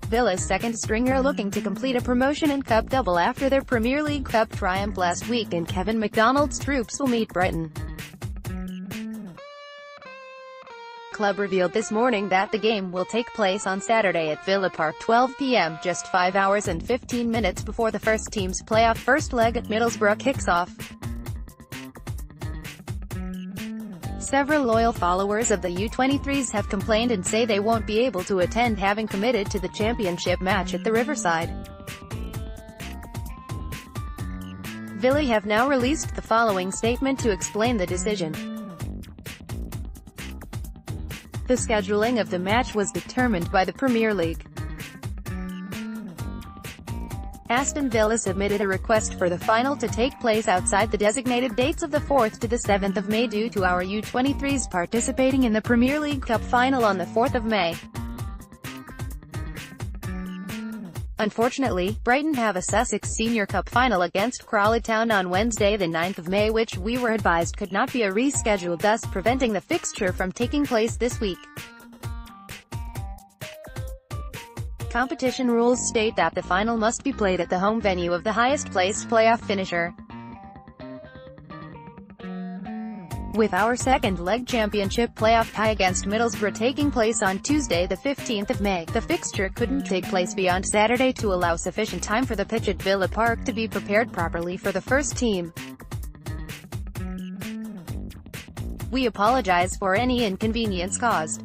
Villa's second stringer looking to complete a promotion and cup double after their Premier League Cup triumph last week, and Kevin McDonald's troops will meet Brighton. Club revealed this morning that the game will take place on Saturday at Villa Park 12 p.m, just 5 hours and 15 minutes before the first team's playoff first leg at Middlesbrough kicks off. Several loyal followers of the U23s have complained and say they won't be able to attend, having committed to the championship match at the Riverside. Villa have now released the following statement to explain the decision. The scheduling of the match was determined by the Premier League. Aston Villa submitted a request for the final to take place outside the designated dates of the 4th to the 7th of May due to our U23s participating in the Premier League Cup final on the 4th of May. Unfortunately, Brighton have a Sussex Senior Cup final against Crawley Town on Wednesday the 9th of May, which we were advised could not be rescheduled, thus preventing the fixture from taking place this week. Competition rules state that the final must be played at the home venue of the highest-placed playoff finisher. With our second-leg championship playoff tie against Middlesbrough taking place on Tuesday the 15th of May, the fixture couldn't take place beyond Saturday to allow sufficient time for the pitch at Villa Park to be prepared properly for the first team. We apologise for any inconvenience caused.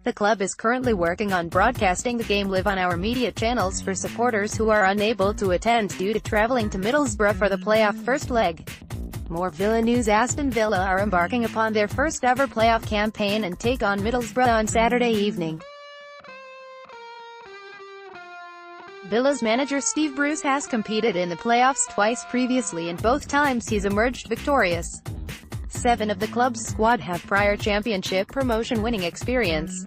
The club is currently working on broadcasting the game live on our media channels for supporters who are unable to attend due to travelling to Middlesbrough for the playoff first leg. More Villa news. Aston Villa are embarking upon their first ever playoff campaign and take on Middlesbrough on Saturday evening. Villa's manager Steve Bruce has competed in the playoffs twice previously, and both times he's emerged victorious. 7 of the club's squad have prior championship promotion winning experience.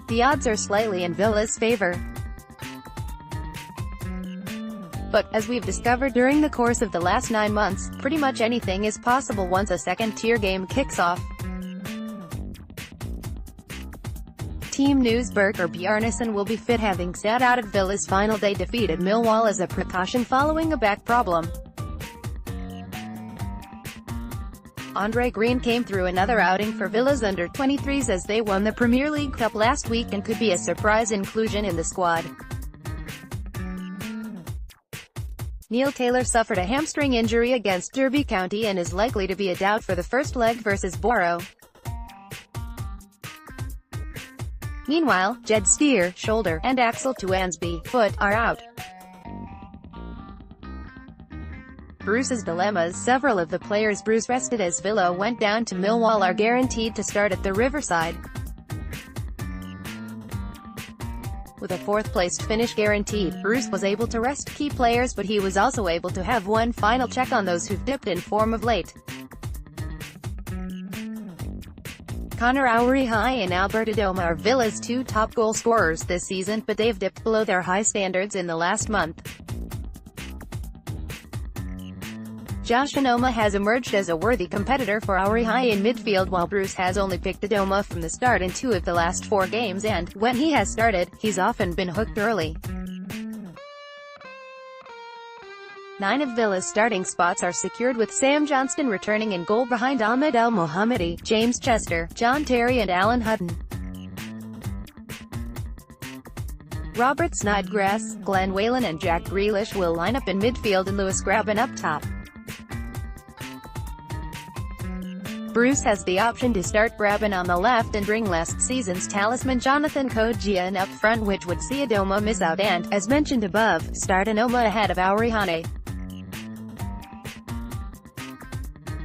The odds are slightly in Villa's favour. But, as we've discovered during the course of the last 9 months, pretty much anything is possible once a second-tier game kicks off. Team news. Birger Bjarnason will be fit, having sat out of Villa's final day defeat at Millwall as a precaution following a back problem. Andre Green came through another outing for Villa's under-23s as they won the Premier League Cup last week and could be a surprise inclusion in the squad. Neil Taylor suffered a hamstring injury against Derby County and is likely to be a doubt for the first leg versus Borough. Meanwhile, Jed Steer, shoulder, and Axel Tuansby, foot, are out. Bruce's dilemmas. Several of the players Bruce rested as Villa went down to Millwall are guaranteed to start at the Riverside. With a 4th-placed finish guaranteed, Bruce was able to rest key players, but he was also able to have one final check on those who've dipped in form of late. Conor Auriemé and Albert Adoma are Villa's 2 top goal scorers this season, but they've dipped below their high standards in the last month. Josh Adoma has emerged as a worthy competitor for Auriemé in midfield, while Bruce has only picked Adoma from the start in 2 of the last 4 games, and, when he has started, he's often been hooked early. 9 of Villa's starting spots are secured, with Sam Johnston returning in goal behind Ahmed El Mohammadi, James Chester, John Terry and Alan Hutton. Robert Snodgrass, Glenn Whelan and Jack Grealish will line up in midfield and Lewis Graben up top. Bruce has the option to start Graben on the left and bring last season's talisman Jonathan Kodjian up front, which would see Adoma miss out and, as mentioned above, start Adoma ahead of Auriemé.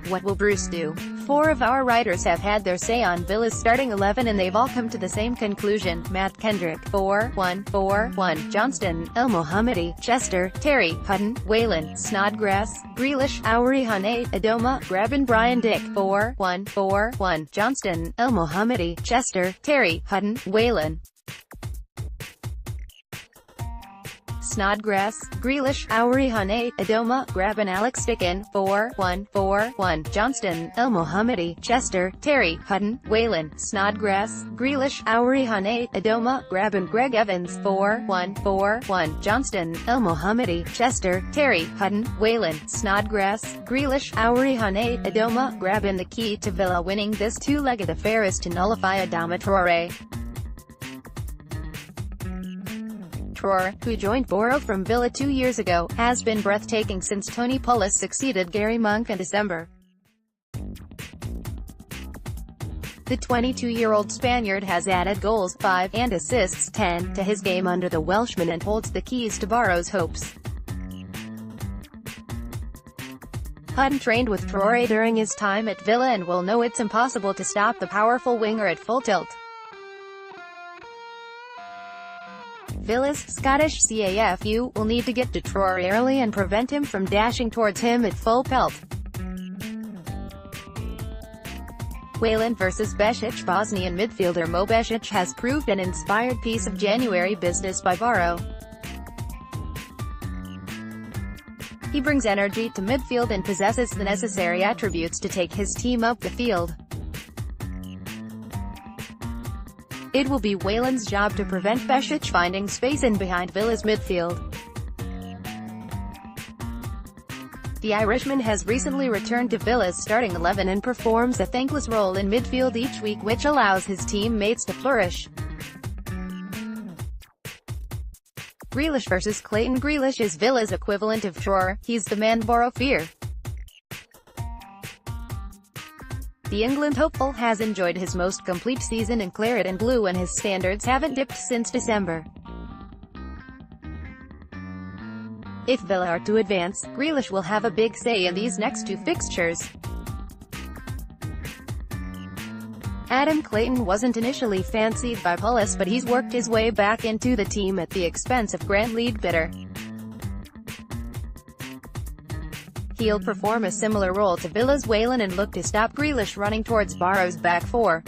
What will Bruce do? 4 of our writers have had their say on Villa's starting 11 and they've all come to the same conclusion. Matt Kendrick, 4-1-4-1, Johnston, El Mohammadi, Chester, Terry, Hutton, Whelan, Snodgrass, Grealish, Auriemé, Adoma, Graben. Brian Dick, 4-1-4-1, Johnston, El Mohammadi, Chester, Terry, Hutton, Whelan. Snodgrass, Grealish, Auri Hane, Adoma, Graben Alex Dickin, 4-1, Johnston, El Mohammadi, Chester, Terry, Hutton, Whalen, Snodgrass, Grealish, Auri Hane, Adoma, Graben Greg Evans, 4-1, Johnston, El Mohammadi, Chester, Terry, Hutton, Whalen, Snodgrass, Grealish, Auri Hane, Adoma, Graben. The key to Villa winning this two-legged affair is to nullify Adama Traoré. Traoré, who joined Boro from Villa 2 years ago, has been breathtaking since Tony Pulis succeeded Gary Monk in December. The 22-year-old Spaniard has added goals, 5, and assists, 10, to his game under the Welshman and holds the keys to Boro's hopes. Hutton trained with Traoré during his time at Villa and will know it's impossible to stop the powerful winger at full tilt. Villa's Scottish CAFU will need to get to Traoré early and prevent him from dashing towards him at full pelt. Whalen vs Bešić. Bosnian midfielder Mo Bešić has proved an inspired piece of January business by Boro. He brings energy to midfield and possesses the necessary attributes to take his team up the field. It will be Whalen's job to prevent Bešić finding space in behind Villa's midfield. The Irishman has recently returned to Villa's starting 11 and performs a thankless role in midfield each week, which allows his teammates to flourish. Grealish vs Clayton. Grealish is Villa's equivalent of Traoré. He's the man Boro fear. The England hopeful has enjoyed his most complete season in claret and blue and his standards haven't dipped since December. If Villa are to advance, Grealish will have a big say in these next two fixtures. Adam Clayton wasn't initially fancied by Pulis, but he's worked his way back into the team at the expense of Grant Leadbitter. He'll perform a similar role to Villa's Whalen and look to stop Grealish running towards Boro's back four.